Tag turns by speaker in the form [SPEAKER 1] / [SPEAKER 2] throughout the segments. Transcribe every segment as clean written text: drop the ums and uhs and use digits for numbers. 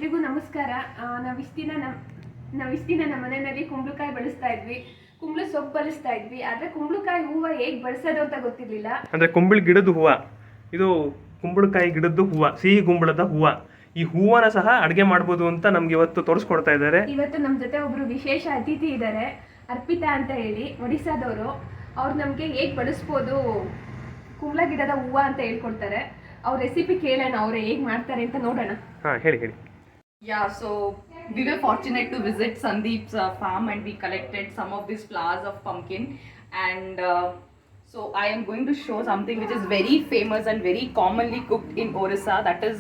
[SPEAKER 1] ಎಲ್ರಿಗೂ ನಮಸ್ಕಾರ. ನಾವಿಷ್ಟಿನ ನಮ್ಮ ಮನೆಯಲ್ಲಿ ಕುಂಬಳಕಾಯಿ ಬಳಸ್ತಾ ಇದ್ವಿ, ಕುಂಬಳ ಸೊಪ್ಪು ಬಳಸ್ತಾ ಇದ್ವಿ. ಆದ್ರೆ ಕುಂಬಳಕಾಯಿ ಹೂವು ಹೇಗೆ ಬಳಸೋದು ಅಂತ ಗೊತ್ತಿರಲಿಲ್ಲ.
[SPEAKER 2] ಅಂದ್ರೆ ಕುಂಬಳ ಗಿಡದ ಹೂವ ಇದು, ಕುಂಬಳಕಾಯಿ ಗಿಡದ್ದು ಹೂವ, ಸಿಹಿ ಕುಂಬಳದ ಹೂವ. ಈ ಹೂವನ ಸಹ ಅಡುಗೆ ಮಾಡ್ಬೋದು ಅಂತ ನಮ್ಗೆ ಇವತ್ತು ತೋರಿಸ್ಕೊಡ್ತಾ ಇದ್ದಾರೆ.
[SPEAKER 1] ಇವತ್ತು ನಮ್ಮ ಜೊತೆ ಒಬ್ರು ವಿಶೇಷ ಅತಿಥಿ ಇದ್ದಾರೆ, ಅರ್ಪಿತಾ ಅಂತ ಹೇಳಿ, ಒಡಿಸ್ಸಾದವರು. ಅವ್ರು ನಮಗೆ ಹೇಗೆ ಬಳಸ್ಬೋದು ಕುಂಬಳ ಗಿಡದ ಹೂವ ಅಂತ ಹೇಳ್ಕೊಡ್ತಾರೆ. ಅವ್ರ ರೆಸಿಪಿ ಕೇಳೋಣ, ಅವ್ರು ಹೇಗೆ ಮಾಡ್ತಾರೆ ಅಂತ ನೋಡೋಣ.
[SPEAKER 2] ಹೇಳಿ.
[SPEAKER 3] Yeah, so we were fortunate to visit Sandeep's farm and we collected some of these flowers of pumpkin, and so I am going to show something which is very famous and very commonly cooked in Orissa. That is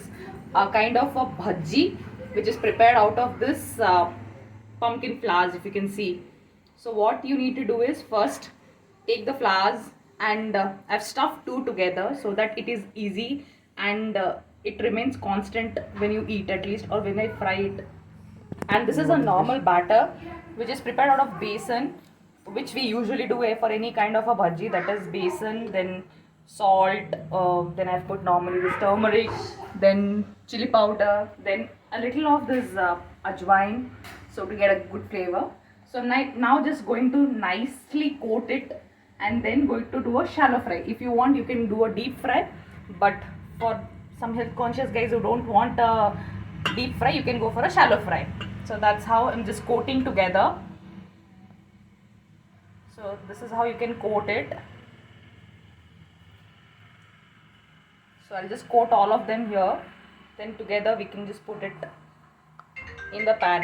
[SPEAKER 3] a kind of a bajji which is prepared out of this pumpkin flowers, if you can see. So what you need to do is first take the flowers and I've stuffed two together so that it is easy and it remains constant when you eat, at least, or when I fry it. And this is a normal batter which is prepared out of besan, which we usually do for any kind of a bhaji. That is besan, then salt, then I've put normally this turmeric, then chili powder, then a little of this ajwain, so to get a good flavor. So now just going to nicely coat it and then going to do a shallow fry. If you want, you can do a deep fry, but for some health conscious guys who don't want a deep fry, you can go for a shallow fry. So that's how I'm just coating together. So this is how you can coat it. So I'll just coat all of them here, then together we can just put it in the pan.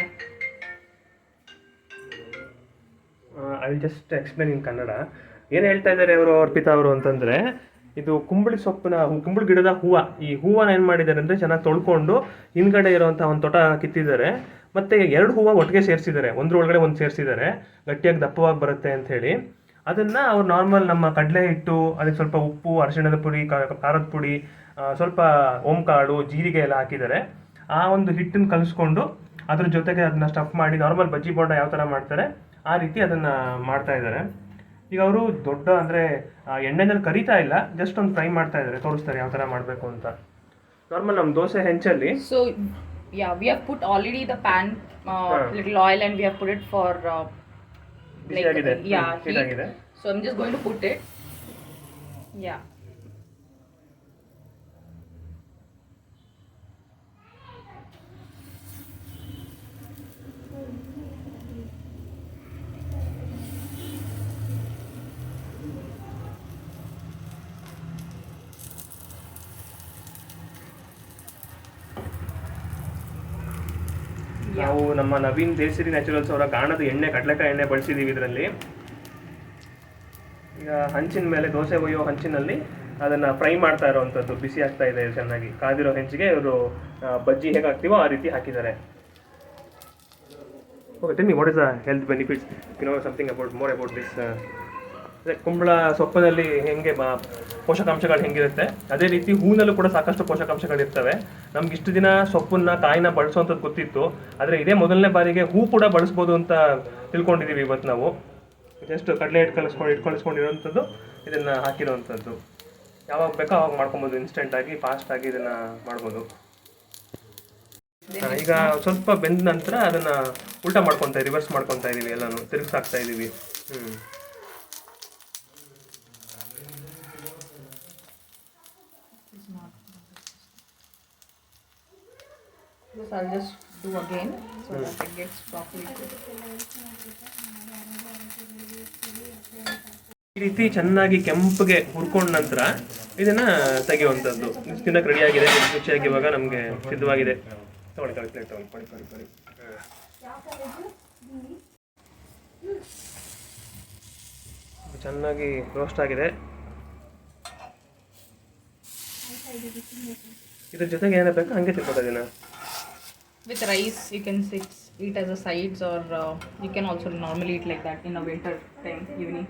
[SPEAKER 2] I will just explain in Kannada. ಏನು ಹೇಳ್ತಾ ಇದ್ದಾರೆ ಅವರು, ಅರ್ಪಿತಾ ಅವರು ಅಂತಂದರೆ, ಇದು ಕುಂಬಳಿ ಸೊಪ್ಪಿನ ಕುಂಬಳ ಗಿಡದ ಹೂವು. ಈ ಹೂವನ್ನ ಏನು ಮಾಡಿದ್ದಾರೆ ಅಂದರೆ ಚೆನ್ನಾಗಿ ತೊಳ್ಕೊಂಡು ಹಿಂದ್ಗಡೆ ಇರೋವಂಥ ಒಂದು ತೊಟ ಕಿತ್ತಿದ್ದಾರೆ. ಮತ್ತು ಎರಡು ಹೂವು ಒಟ್ಟಿಗೆ ಸೇರಿಸಿದ್ದಾರೆ, ಒಂದ್ರ ಒಳಗಡೆ ಒಂದು ಸೇರಿಸಿದ್ದಾರೆ, ಗಟ್ಟಿಯಾಗಿ ದಪ್ಪವಾಗಿ ಬರುತ್ತೆ ಅಂತ ಹೇಳಿ. ಅದನ್ನು ಅವ್ರು ನಾರ್ಮಲ್ ನಮ್ಮ ಕಡಲೆ ಹಿಟ್ಟು, ಅದಕ್ಕೆ ಸ್ವಲ್ಪ ಉಪ್ಪು, ಅರಿಶಿಣದ ಪುಡಿ, ಖಾರದ ಪುಡಿ, ಸ್ವಲ್ಪ ಓಂಕಾಳು, ಜೀರಿಗೆ ಎಲ್ಲ ಹಾಕಿದ್ದಾರೆ. ಆ ಒಂದು ಹಿಟ್ಟನ್ನು ಕಲಿಸ್ಕೊಂಡು ಅದ್ರ ಜೊತೆಗೆ ಅದನ್ನ ಸ್ಟಫ್ ಮಾಡಿ ನಾರ್ಮಲ್ ಬಜ್ಜಿ ಬೋಂಡ ಯಾವ ಥರ ಮಾಡ್ತಾರೆ ಆ ರೀತಿ ಅದನ್ನು ಮಾಡ್ತಾ ಇದ್ದಾರೆ. ಈಗ ಅವರು ದೊಡ್ಡ ಅಂದರೆ ಎಣ್ಣೆನಲ್ಲಿ ಕರಿತಾ ಇಲ್ಲ, ಜಸ್ಟ್ ಒಂದು ಫ್ರೈ ಮಾಡ್ತಾ ಇದ್ದಾರೆ, ತೋರಿಸ್ತಾರೆ ಯಾವ ಥರ ಮಾಡಬೇಕು ಅಂತ. ನಾರ್ಮಲ್ ನಮ್ಮ dosa ಹೆಂಚಲ್ಲಿ.
[SPEAKER 3] So yeah, we have put already the pan, little oil, and we have put it for heat. So I'm just going to put it. Yeah.
[SPEAKER 2] ನಾವು ನಮ್ಮ ನವೀನ್ ದೇಸಿರಿ ನ್ಯಾಚುರಲ್ಸ್ ಅವರ ಗಾಣದ ಎಣ್ಣೆ, ಕಡಲೆಕಾಯಿ ಎಣ್ಣೆ ಬಳಸಿದ್ದೀವಿ ಇದರಲ್ಲಿ. ಈಗ ಹಂಚಿನ ಮೇಲೆ, ದೋಸೆ ಒಯ್ಯೋ ಹಂಚಿನಲ್ಲಿ ಅದನ್ನು ಫ್ರೈ ಮಾಡ್ತಾ ಇರೋವಂಥದ್ದು, ಬಿಸಿ ಆಗ್ತಾ ಇದೆ ಚೆನ್ನಾಗಿ. ಕಾದಿರೋ ಹೆಂಚಿಗೆ ಇವರು ಬಜ್ಜಿ ಹೇಗೆ ಹಾಕ್ತೀವೋ ಆ ರೀತಿ ಹಾಕಿದ್ದಾರೆ. Okay, tell me what is the health benefits, you know something about more about this. ಕುಂಬಳ ಸೊಪ್ಪಿನಲ್ಲಿ ಹೆಂಗೆ ಪೋಷಕಾಂಶಗಳು ಹೆಂಗಿರುತ್ತೆ, ಅದೇ ರೀತಿ ಹೂನಲ್ಲೂ ಕೂಡ ಸಾಕಷ್ಟು ಪೋಷಕಾಂಶಗಳಿರ್ತವೆ. ನಮ್ಗೆ ಇಷ್ಟು ದಿನ ಸೊಪ್ಪನ್ನ, ಕಾಯಿನ ಬಳಸೋವಂಥದ್ದು ಗೊತ್ತಿತ್ತು, ಆದರೆ ಇದೇ ಮೊದಲನೇ ಬಾರಿಗೆ ಹೂ ಕೂಡ ಬಳಸ್ಬೋದು ಅಂತ ತಿಳ್ಕೊಂಡಿದ್ದೀವಿ ಇವತ್ತು ನಾವು. ಜಸ್ಟ್ ಕಡಲೆ ಇಟ್ಕೊಂಡಿರೋವಂಥದ್ದು, ಇದನ್ನು ಹಾಕಿರೋವಂಥದ್ದು. ಯಾವಾಗ ಬೇಕೋ ಅವಾಗ ಮಾಡ್ಕೊಬೋದು, ಇನ್ಸ್ಟೆಂಟಾಗಿ, ಫಾಸ್ಟಾಗಿ ಇದನ್ನು ಮಾಡ್ಬೋದು. ಈಗ ಸ್ವಲ್ಪ ಬೆಂದ ನಂತರ ಅದನ್ನು ಉಲ್ಟಾ ರಿವರ್ಸ್ ಮಾಡ್ಕೊತಾ ಇದ್ದೀವಿ, ಎಲ್ಲನೂ ತಿರುಗಿಸಾಕ್ತಾ ಇದ್ದೀವಿ.
[SPEAKER 3] This I'll just do again so that it gets properly cooked.
[SPEAKER 2] ಈ ರೀತಿ ಚೆನ್ನಾಗಿ ಕೆಂಪಗೆ ಹುರ್ಕೊಂಡ ನಂತರ ಇದನ್ನ ತೆಗೆಯುವಂಥದ್ದು. ತಿನ್ನಕ್ಕೆ ರೆಡಿಯಾಗಿದೆ, ರುಚಿಯಾಗಿ ಇವಾಗ ನಮಗೆ ಸಿದ್ಧವಾಗಿದೆ. ತಗೊಳ್ಳಿ ಪ್ಲೇಟ್ ತಗೊಳ್ಳಿ. ಚೆನ್ನಾಗಿ ರೋಸ್ಟ್ ಆಗಿದೆ. ಇದ್ರ ಜೊತೆಗೆ ಏನೇ ಬೇಕು ಹಂಗೆ ತಿನ್ಬೋದು ಇದನ್ನ.
[SPEAKER 3] With rice, you can eat as a sides, or you can also normally eat like that in a winter time evening.